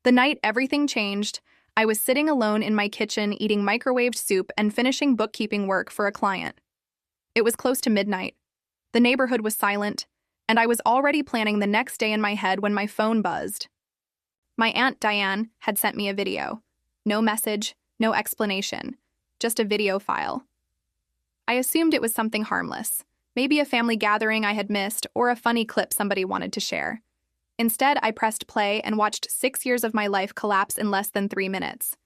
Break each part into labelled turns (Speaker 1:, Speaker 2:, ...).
Speaker 1: The night everything changed, I was sitting alone in my kitchen eating microwaved soup and finishing bookkeeping work for a client. It was close to midnight. The neighborhood was silent, and I was already planning the next day in my head when my phone buzzed. My Aunt Diane had sent me a video. No message, no explanation, just a video file. I assumed it was something harmless, maybe a family gathering I had missed or a funny clip somebody wanted to share. Instead, I pressed play and watched 6 years of my life collapse in less than 3 minutes.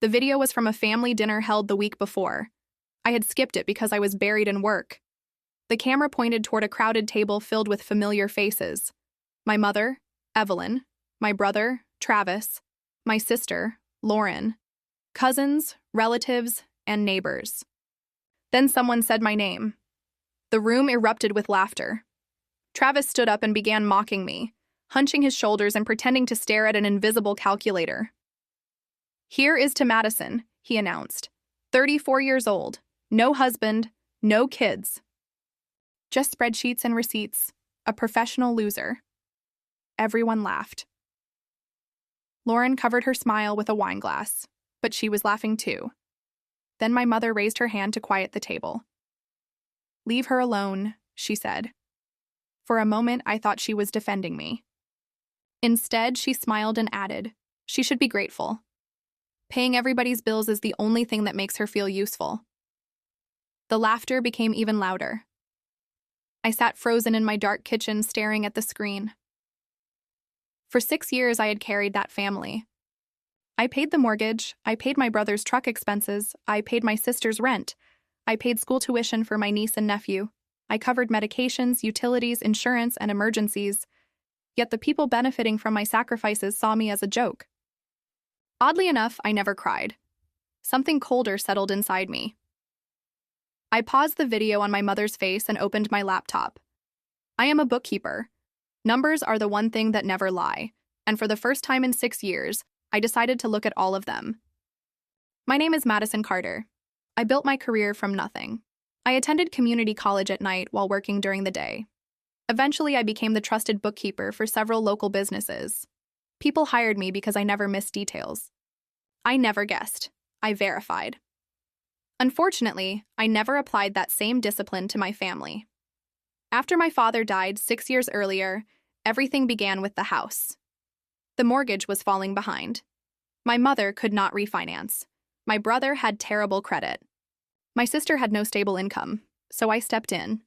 Speaker 1: The video was from a family dinner held the week before. I had skipped it because I was buried in work. The camera pointed toward a crowded table filled with familiar faces. My mother, Evelyn, my brother, Travis, my sister, Lauren, cousins, relatives, and neighbors. Then someone said my name. The room erupted with laughter. Travis stood up and began mocking me, hunching his shoulders and pretending to stare at an invisible calculator. "Here is to Madison," he announced. 34 years old, no husband, no kids. Just spreadsheets and receipts, a professional loser. Everyone laughed. Lauren covered her smile with a wine glass, but she was laughing too. Then my mother raised her hand to quiet the table. "Leave her alone," she said. For a moment, I thought she was defending me. Instead, she smiled and added, "She should be grateful. Paying everybody's bills is the only thing that makes her feel useful." The laughter became even louder. I sat frozen in my dark kitchen, staring at the screen. For 6 years, I had carried that family. I paid the mortgage, I paid my brother's truck expenses, I paid my sister's rent, I paid school tuition for my niece and nephew. I covered medications, utilities, insurance, and emergencies, yet the people benefiting from my sacrifices saw me as a joke. Oddly enough, I never cried. Something colder settled inside me. I paused the video on my mother's face and opened my laptop. I am a bookkeeper. Numbers are the one thing that never lie, and for the first time in 6 years, I decided to look at all of them. My name is Madison Carter. I built my career from nothing. I attended community college at night while working during the day. Eventually, I became the trusted bookkeeper for several local businesses. People hired me because I never missed details. I never guessed. I verified. Unfortunately, I never applied that same discipline to my family. After my father died 6 years earlier, everything began with the house. The mortgage was falling behind. My mother could not refinance. My brother had terrible credit. My sister had no stable income, so I stepped in.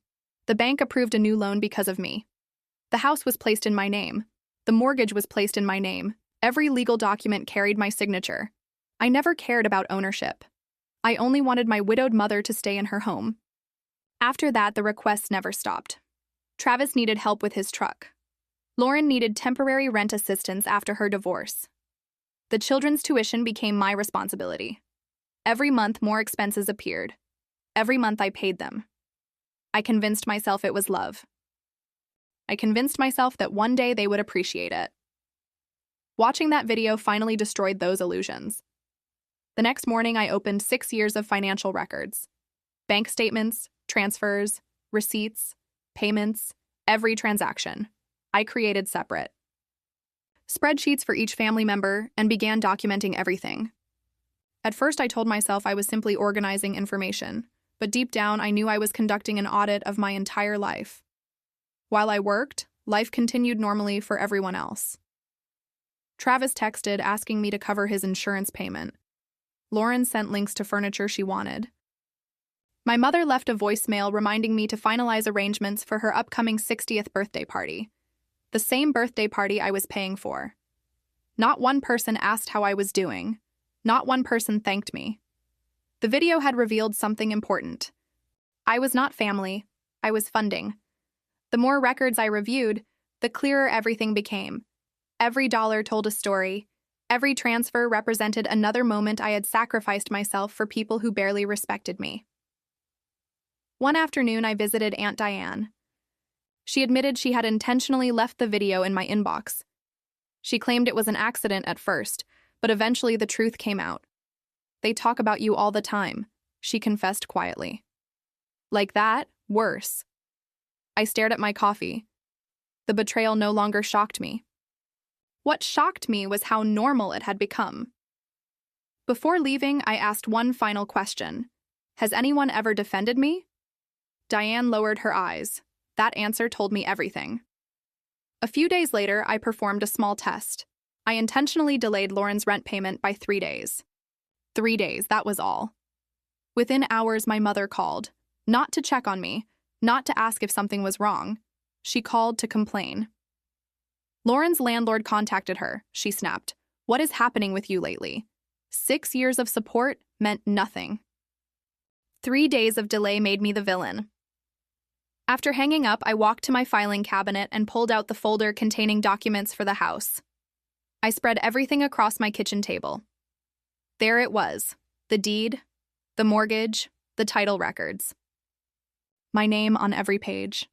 Speaker 1: The bank approved a new loan because of me. The house was placed in my name. The mortgage was placed in my name. Every legal document carried my signature. I never cared about ownership. I only wanted my widowed mother to stay in her home. After that, the requests never stopped. Travis needed help with his truck. Lauren needed temporary rent assistance after her divorce. The children's tuition became my responsibility. Every month, more expenses appeared. Every month, I paid them. I convinced myself it was love. I convinced myself that one day they would appreciate it. Watching that video finally destroyed those illusions. The next morning, I opened 6 years of financial records. Bank statements, transfers, receipts, payments, every transaction. I created separate spreadsheets for each family member and began documenting everything. At first, I told myself I was simply organizing information, but deep down, I knew I was conducting an audit of my entire life. While I worked, life continued normally for everyone else. Travis texted asking me to cover his insurance payment. Lauren sent links to furniture she wanted. My mother left a voicemail reminding me to finalize arrangements for her upcoming 60th birthday party, the same birthday party I was paying for. Not one person asked how I was doing. Not one person thanked me. The video had revealed something important. I was not family. I was funding. The more records I reviewed, the clearer everything became. Every dollar told a story. Every transfer represented another moment I had sacrificed myself for people who barely respected me. One afternoon, I visited Aunt Diane. She admitted she had intentionally left the video in my inbox. She claimed it was an accident at first, but eventually the truth came out. "They talk about you all the time," she confessed quietly. Like that, worse. I stared at my coffee. The betrayal no longer shocked me. What shocked me was how normal it had become. Before leaving, I asked one final question. Has anyone ever defended me? Diane lowered her eyes. That answer told me everything. A few days later, I performed a small test. I intentionally delayed Lauren's rent payment by 3 days. 3 days, that was all. Within hours, my mother called. Not to check on me, not to ask if something was wrong. She called to complain. Lauren's landlord contacted her, she snapped. What is happening with you lately? 6 years of support meant nothing. 3 days of delay made me the villain. After hanging up, I walked to my filing cabinet and pulled out the folder containing documents for the house. I spread everything across my kitchen table. There it was, the deed, the mortgage, the title records. My name on every page.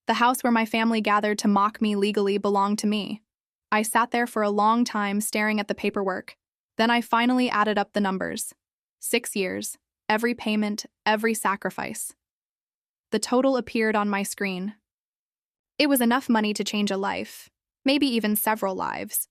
Speaker 1: The house where my family gathered to mock me legally belonged to me. I sat there for a long time staring at the paperwork. Then I finally added up the numbers. 6 years, every payment, every sacrifice. The total appeared on my screen. It was enough money to change a life, maybe even several lives.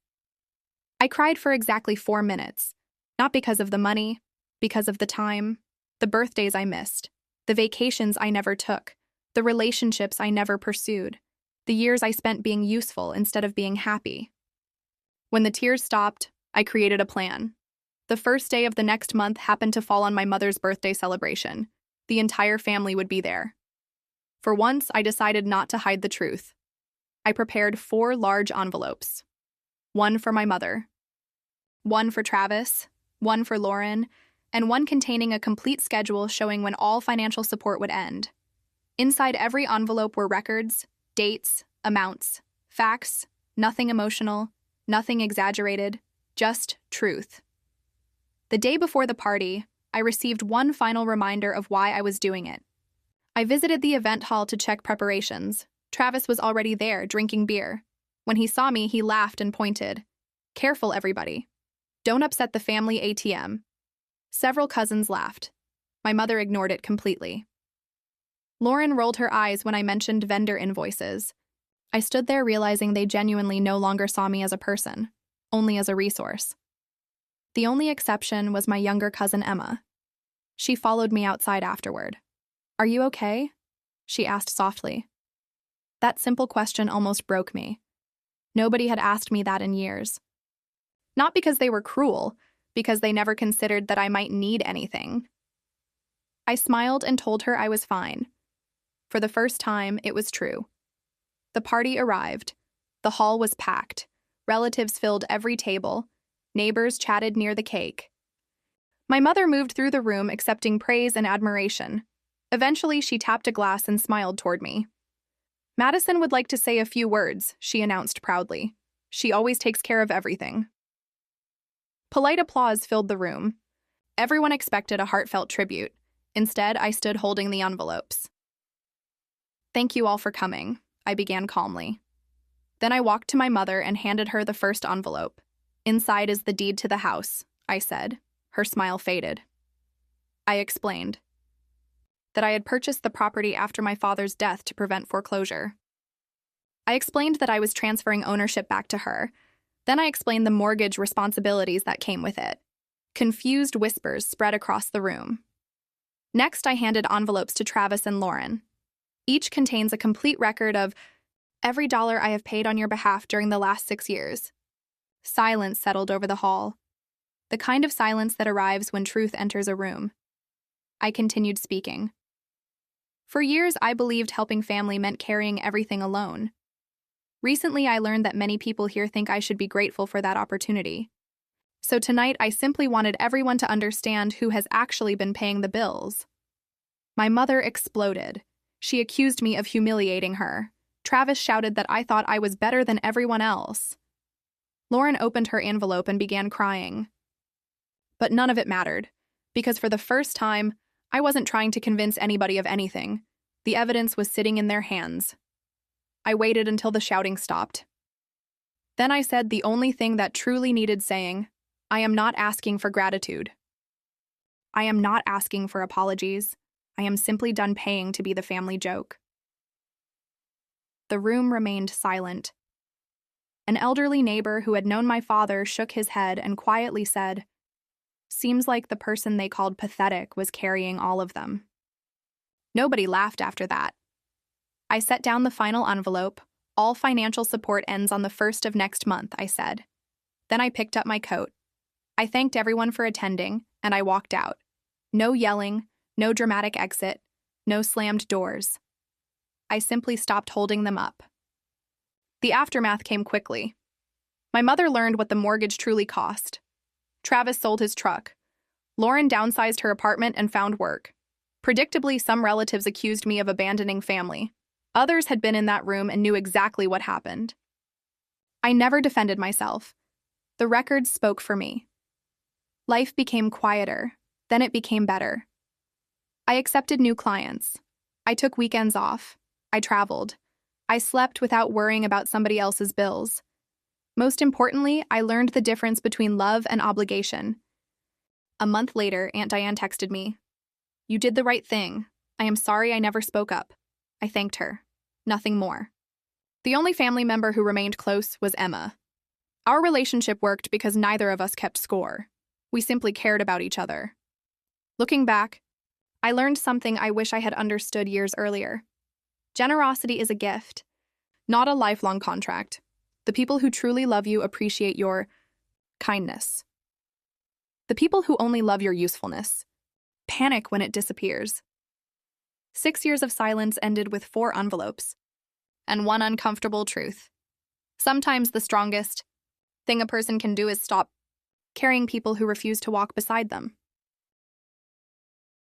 Speaker 1: I cried for exactly 4 minutes, not because of the money, because of the time, the birthdays I missed, the vacations I never took, the relationships I never pursued, the years I spent being useful instead of being happy. When the tears stopped, I created a plan. The first day of the next month happened to fall on my mother's birthday celebration. The entire family would be there. For once, I decided not to hide the truth. I prepared 4 large envelopes. 1 for my mother, 1 for Travis, 1 for Lauren, and 1 containing a complete schedule showing when all financial support would end. Inside every envelope were records, dates, amounts, facts, nothing emotional, nothing exaggerated, just truth. The day before the party, I received one final reminder of why I was doing it. I visited the event hall to check preparations. Travis was already there, drinking beer. When he saw me, he laughed and pointed. Careful, everybody. Don't upset the family ATM. Several cousins laughed. My mother ignored it completely. Lauren rolled her eyes when I mentioned vendor invoices. I stood there realizing they genuinely no longer saw me as a person, only as a resource. The only exception was my younger cousin Emma. She followed me outside afterward. Are you okay? She asked softly. That simple question almost broke me. Nobody had asked me that in years. Not because they were cruel, because they never considered that I might need anything. I smiled and told her I was fine. For the first time, it was true. The party arrived. The hall was packed. Relatives filled every table. Neighbors chatted near the cake. My mother moved through the room accepting praise and admiration. Eventually, she tapped a glass and smiled toward me. Madison would like to say a few words, she announced proudly. She always takes care of everything. Polite applause filled the room. Everyone expected a heartfelt tribute. Instead, I stood holding the envelopes. Thank you all for coming, I began calmly. Then I walked to my mother and handed her the first envelope. Inside is the deed to the house, I said. Her smile faded. I explained that I had purchased the property after my father's death to prevent foreclosure. I explained that I was transferring ownership back to her. Then I explained the mortgage responsibilities that came with it. Confused whispers spread across the room. Next, I handed envelopes to Travis and Lauren. Each contains a complete record of every dollar I have paid on your behalf during the last 6 years. Silence settled over the hall. The kind of silence that arrives when truth enters a room. I continued speaking. For years, I believed helping family meant carrying everything alone. Recently, I learned that many people here think I should be grateful for that opportunity. So tonight, I simply wanted everyone to understand who has actually been paying the bills. My mother exploded. She accused me of humiliating her. Travis shouted that I thought I was better than everyone else. Lauren opened her envelope and began crying. But none of it mattered, because for the first time, I wasn't trying to convince anybody of anything. The evidence was sitting in their hands. I waited until the shouting stopped. Then I said the only thing that truly needed saying, I am not asking for gratitude. I am not asking for apologies. I am simply done paying to be the family joke. The room remained silent. An elderly neighbor who had known my father shook his head and quietly said, "Seems like the person they called pathetic was carrying all of them." Nobody laughed after that. I set down the final envelope. "All financial support ends on the 1st of next month," I said. Then I picked up my coat. I thanked everyone for attending, and I walked out. No yelling, no dramatic exit, no slammed doors. I simply stopped holding them up. The aftermath came quickly. My mother learned what the mortgage truly cost. Travis sold his truck. Lauren downsized her apartment and found work. Predictably, some relatives accused me of abandoning family. Others had been in that room and knew exactly what happened. I never defended myself. The records spoke for me. Life became quieter, then it became better. I accepted new clients. I took weekends off. I traveled. I slept without worrying about somebody else's bills. Most importantly, I learned the difference between love and obligation. A month later, Aunt Diane texted me. "You did the right thing. I am sorry I never spoke up." I thanked her. Nothing more. The only family member who remained close was Emma. Our relationship worked because neither of us kept score. We simply cared about each other. Looking back, I learned something I wish I had understood years earlier. Generosity is a gift, not a lifelong contract. The people who truly love you appreciate your kindness. The people who only love your usefulness panic when it disappears. 6 years of silence ended with 4 envelopes and one uncomfortable truth. Sometimes the strongest thing a person can do is stop carrying people who refuse to walk beside them.